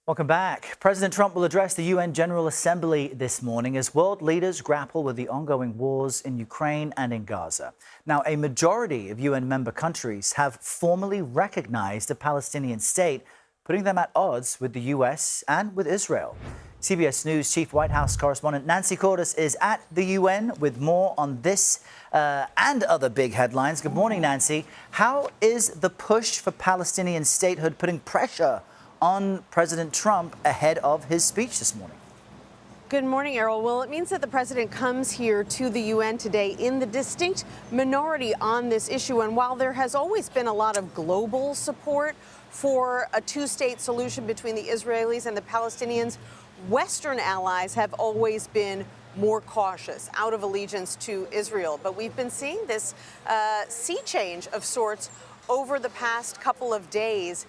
Welcome back. President Trump will address the UN General Assembly this morning as world leaders grapple with the ongoing wars in Ukraine and in Gaza. Now, a majority of UN member countries have formally recognized a Palestinian state, putting them at odds with the U.S. and with Israel. CBS News Chief White House correspondent Nancy Cordes is at the UN with more on this and other big headlines. Good morning, Nancy. How is the push for Palestinian statehood putting pressure on President Trump ahead of his speech this morning? Good morning, Errol. Well, it means that the president comes here to the UN today in the distinct minority on this issue. And while there has always been a lot of global support for a two-state solution between the Israelis and the Palestinians, Western allies have always been more cautious, out of allegiance to Israel. But we've been seeing this sea change of sorts over the past couple of days.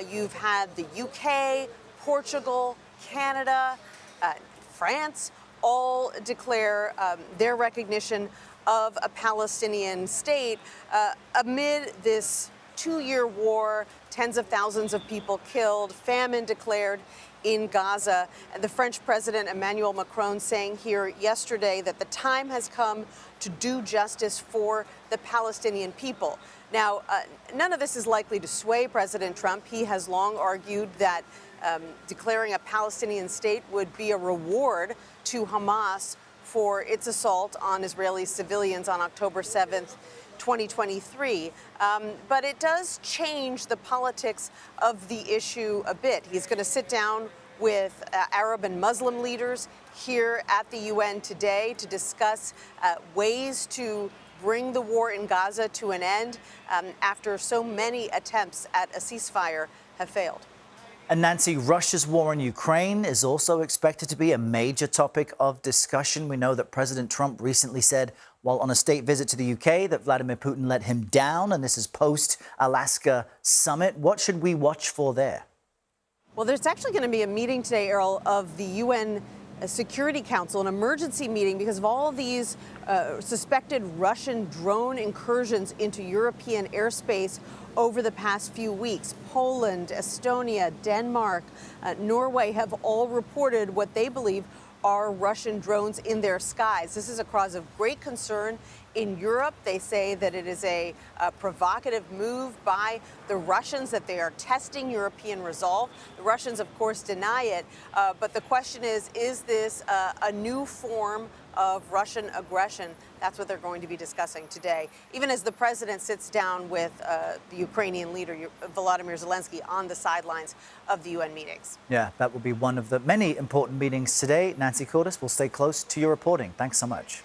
You've had the UK, Portugal, Canada, France all declare their recognition of a Palestinian state amid this two-year war, tens of thousands of people killed, famine declared in Gaza. And the French President Emmanuel Macron saying here yesterday that the time has come to do justice for the Palestinian people. Now, none of this is likely to sway President Trump. He has long argued that declaring a Palestinian state would be a reward to Hamas for its assault on Israeli civilians on October 7th, 2023. But it does change the politics of the issue a bit. He's going to sit down with Arab and Muslim leaders here at the UN today to discuss ways to bring the war in Gaza to an end after so many attempts at a ceasefire have failed. And Nancy, Russia's war in Ukraine is also expected to be a major topic of discussion. We know that President Trump recently said, while on a state visit to the UK, that Vladimir Putin let him down, and this is post-Alaska summit. What should we watch for there? Well, there's actually going to be a meeting today, Errol, of the UN Security Council, an emergency meeting because of all these suspected Russian drone incursions into European airspace over the past few weeks. Poland, Estonia, Denmark, Norway have all reported what they believe are Russian drones in their skies. This is a cause of great concern in Europe. They say that it is a provocative move by the Russians, that they are testing European resolve. The Russians, of course, deny it. But the question is this a new form of Russian aggression? That's what they're going to be discussing today, even as the president sits down with the Ukrainian leader, Volodymyr Zelenskyy, on the sidelines of the UN meetings. Yeah, that will be one of the many important meetings today. Nancy Cordes will stay close to your reporting. Thanks so much.